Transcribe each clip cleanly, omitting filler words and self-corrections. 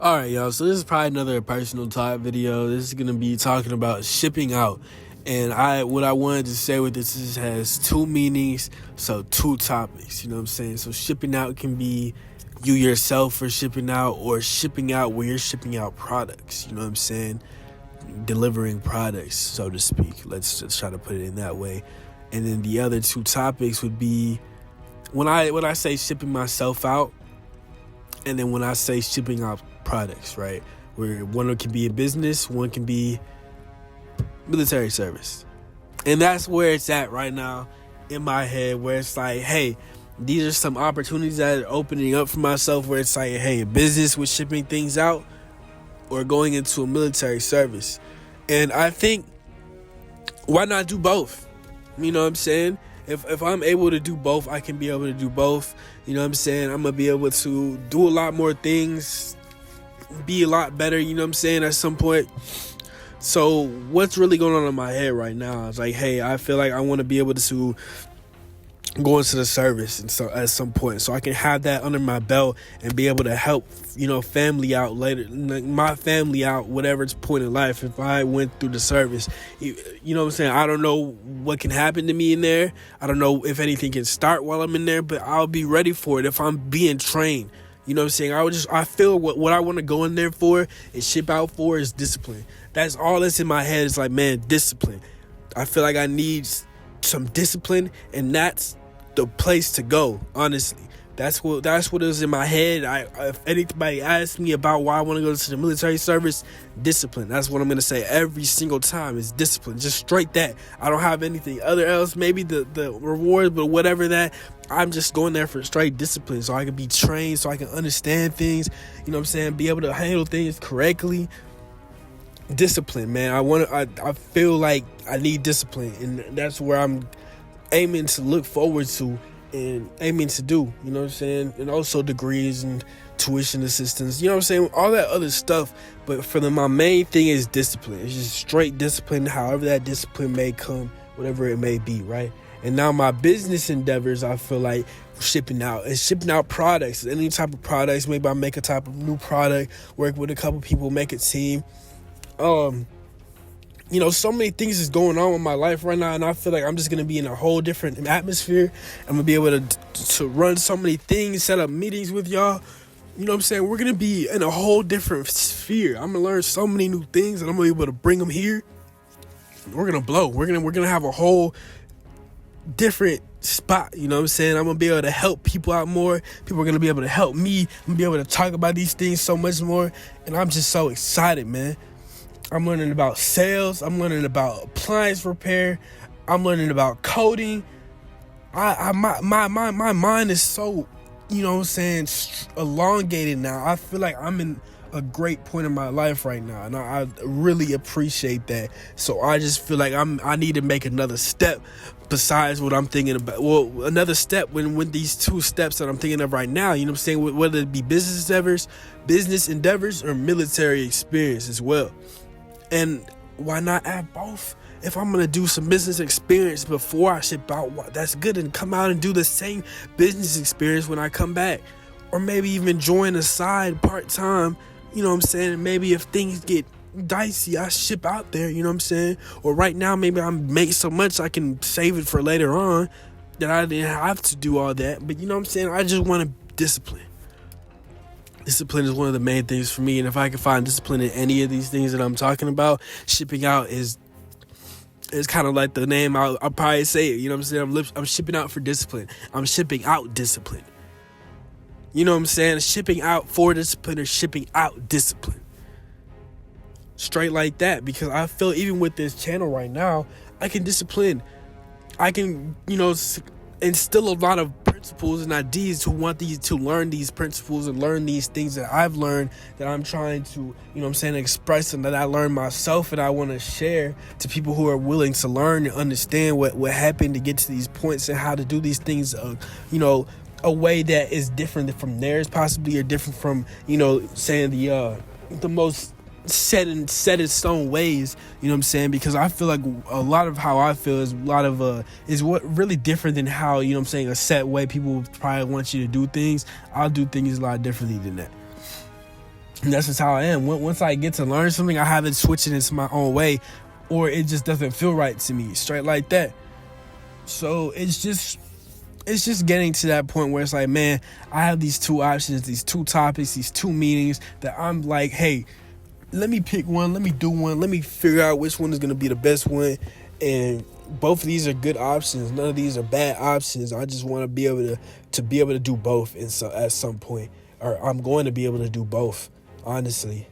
All right, y'all. So this is probably another personal type video. This is gonna be talking about shipping out, and what I wanted to say with this is has two meanings, so two topics. You know what I'm saying? So shipping out can be you yourself for shipping out, or shipping out where you're shipping out products. You know what I'm saying? Delivering products, so to speak. Let's just try to put it in that way. And then the other two topics would be when I say shipping myself out, and then when I say shipping out products, right? Where one can be a business, one can be military service. And that's where it's at right now in my head, where it's like, hey, these are some opportunities that are opening up for myself, where it's like, hey, a business with shipping things out or going into a military service. And I think, why not do both? You know what I'm saying? If I'm able to do both, I can be able to do both. You know what I'm saying? I'm going to be able to do a lot more things, be a lot better, you know what I'm saying, at some point. So what's really going on in my head right now is like, hey, I feel like I want to be able to go into the service and so at some point, so I can have that under my belt and be able to help, family out later, like my family out, whatever point in life. If I went through the service, you know what I'm saying, I don't know what can happen to me in there. I don't know if anything can start while I'm in there, but I'll be ready for it if I'm being trained. You know what I'm saying? I feel what I want to go in there for and ship out for is discipline. That's all that's in my head. It's like, man, discipline. I feel like I need some discipline, and that's the place to go, honestly. That's what is in my head. If anybody asks me about why I want to go to the military service, discipline. That's what I'm going to say every single time, is discipline. Just straight that. I don't have anything other else, maybe the rewards, but whatever that. I'm just going there for straight discipline, so I can be trained, so I can understand things, you know what I'm saying, be able to handle things correctly. Discipline, man. I feel like I need discipline, and that's where I'm aiming to look forward to and aiming to do, you know what I'm saying? And also degrees and tuition assistance, you know what I'm saying? All that other stuff. But my main thing is discipline. It's just straight discipline, however that discipline may come, whatever it may be, right? And now my business endeavors, I feel like shipping out products, any type of products. Maybe I make a type of new product, work with a couple people, make a team. So many things is going on in my life right now, and I feel like I'm just going to be in a whole different atmosphere. I'm going to be able to run so many things, set up meetings with y'all. You know what I'm saying? We're going to be in a whole different sphere. I'm going to learn so many new things, and I'm going to be able to bring them here. We're going to blow. We're going to have a whole different spot, you know what I'm saying? I'm going to be able to help people out more. People are going to be able to help me. I'm going to be able to talk about these things so much more, and I'm just so excited, man. I'm learning about sales. I'm learning about appliance repair. I'm learning about coding. My mind is so, you know what I'm saying, elongated now. I feel like I'm in a great point in my life right now, and I really appreciate that. So I just feel like I need to make another step besides what I'm thinking about. Well, another step when these two steps that I'm thinking of right now, you know what I'm saying, whether it be business endeavors or military experience as well. And why not add both? If I'm going to do some business experience before I ship out, that's good. And come out and do the same business experience when I come back. Or maybe even join a side part-time, you know what I'm saying? Maybe if things get dicey, I ship out there, you know what I'm saying? Or right now, maybe I make so much I can save it for later on that I didn't have to do all that. But you know what I'm saying? I just want to discipline. Discipline is one of the main things for me, and if I can find discipline in any of these things that I'm talking about, shipping out is kind of like the name. I'll probably say it. You know what I'm saying? I'm shipping out for discipline. I'm shipping out discipline. You know what I'm saying? Shipping out for discipline or shipping out discipline. Straight like that, because I feel even with this channel right now, I can discipline. I can, instill a lot of principles and ideas to learn these principles and learn these things that I've learned, that I'm trying to, express, and that I learned myself, and I want to share to people who are willing to learn and understand what happened to get to these points and how to do these things, a way that is different from theirs possibly, or different from, saying the most set in stone ways, you know what I'm saying? Because I feel like a lot of how I feel is is what really different than how, you know what I'm saying, a set way people probably want you to do things. I'll do things a lot differently than that. And that's just how I am. Once I get to learn something, I have to switch it into my own way, or it just doesn't feel right to me, straight like that. So it's just getting to that point where it's like, man, I have these two options, these two topics, these two meanings that I'm like, hey, let me pick one, let me do one, let me figure out which one is going to be the best one. And both of these are good options. None of these are bad options. I just want to be able to do both. And so at some point, or I'm going to be able to do both, honestly,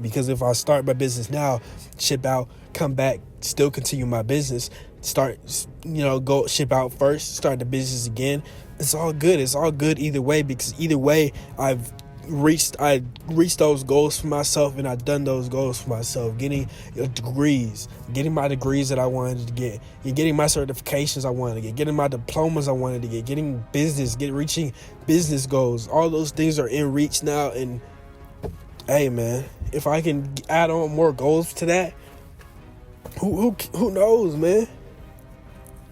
because if I start my business now, ship out, come back, still continue my business, start, go ship out first, start the business again, it's all good. It's all good either way, because either way, I reached those goals for myself, and I've done those goals for myself. Getting degrees, getting my degrees that I wanted to get, getting my certifications I wanted to get, getting my diplomas I wanted to get, getting reaching business goals. All those things are in reach now, and hey, man, if I can add on more goals to that, who knows, man?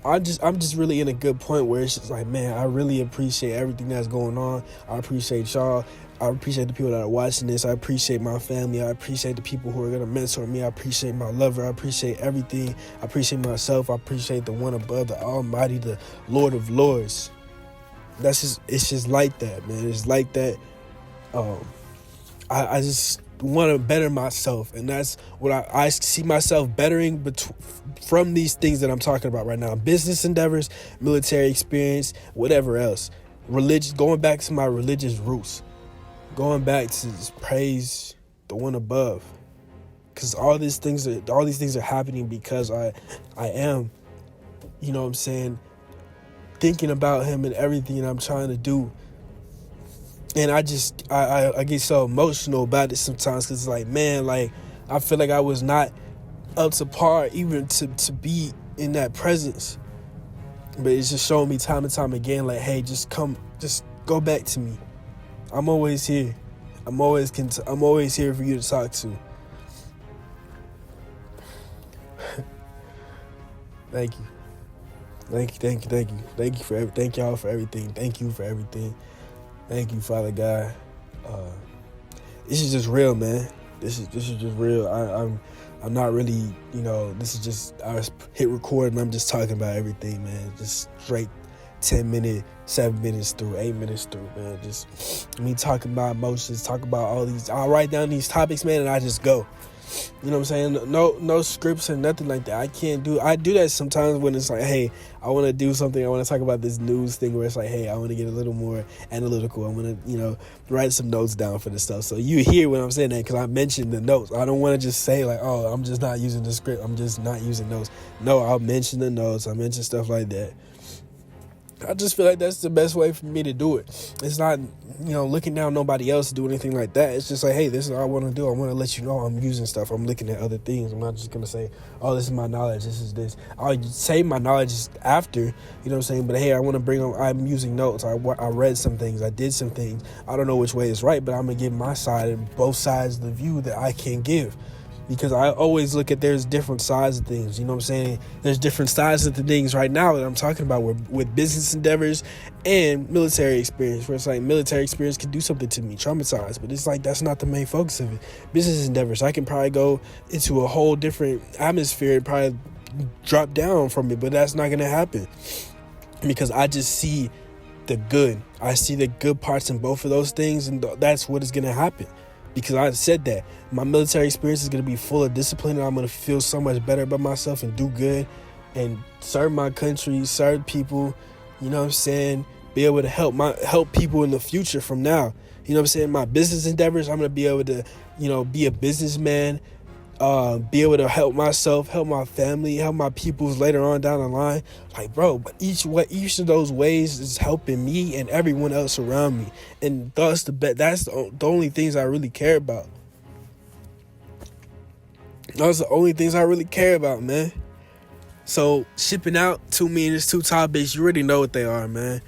I'm just really in a good point where it's just like, man, I really appreciate everything that's going on. I appreciate y'all. I appreciate the people that are watching this. I appreciate my family. I appreciate the people who are going to mentor me. I appreciate my lover. I appreciate everything. I appreciate myself. I appreciate the one above, the Almighty, the Lord of Lords. It's just like that, man. It's like that. I just want to better myself, and that's what I see myself bettering from these things that I'm talking about right now: business endeavors, military experience, whatever else, religion, going back to my religious roots, going back to just praise the one above, because all these things are happening because I am, thinking about him and everything I'm trying to do. And I get so emotional about it sometimes, because it's like, man, like, I feel like I was not up to par even to be in that presence. But it's just showing me time and time again, like, hey, just go back to me. I'm always here. I'm always here for you to talk to. Thank you. Thank y'all for everything. Thank you for everything. Thank you, Father God. This is just real, man. This is just real. I'm not really, this is just, I hit record and I'm just talking about everything, man. Just straight 10 minutes, 7 minutes through, 8 minutes through, man. Just me talking about emotions, talk about all these. I'll write down these topics, man, and I just go. You know what I'm saying? No scripts or nothing like that. I do that sometimes when it's like, hey, I want to do something. I want to talk about this news thing where it's like, hey, I want to get a little more analytical. I want to, write some notes down for this stuff. So you hear when I'm saying that, because I mentioned the notes. I don't want to just say like, oh, I'm just not using the script. I'm just not using notes. No, I'll mention the notes. I mention stuff like that. I just feel like that's the best way for me to do it. It's not, looking down nobody else to do anything like that. It's just like, hey, this is what I want to do. I want to let you know I'm using stuff. I'm looking at other things. I'm not just going to say, oh, this is my knowledge. This is this. I'll say my knowledge after, you know what I'm saying? But hey, I'm using notes. I read some things. I did some things. I don't know which way is right, but I'm going to give my side and both sides of the view that I can give. Because I always look at there's different sides of things, you know what I'm saying? There's different sides of the things right now that I'm talking about with business endeavors and military experience, where it's like military experience can do something to me, traumatized, but it's like that's not the main focus of it. Business endeavors, I can probably go into a whole different atmosphere and probably drop down from it, but that's not going to happen because I just see the good. I see the good parts in both of those things, and that's what is going to happen. Because I said that my military experience is going to be full of discipline, and I'm going to feel so much better about myself and do good and serve my country, serve people, you know what I'm saying? Be able to help people in the future from now. You know what I'm saying? My business endeavors, I'm going to be able to, be a businessman, be able to help myself, help my family, help my peoples later on down the line. Like, bro, but each of those ways is helping me and everyone else around me. And thus that's the only things I really care about. Those are the only things I really care about, man. So shipping out, 2 meanings, 2 topics, you already know what they are, man.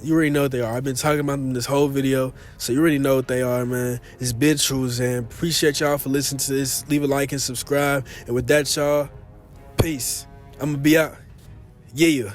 You already know what they are. I've been talking about them this whole video, so you already know what they are, man. It's been Trues, and appreciate y'all for listening to this. Leave a like and subscribe. And with that, y'all, peace. I'm going to be out. Yeah.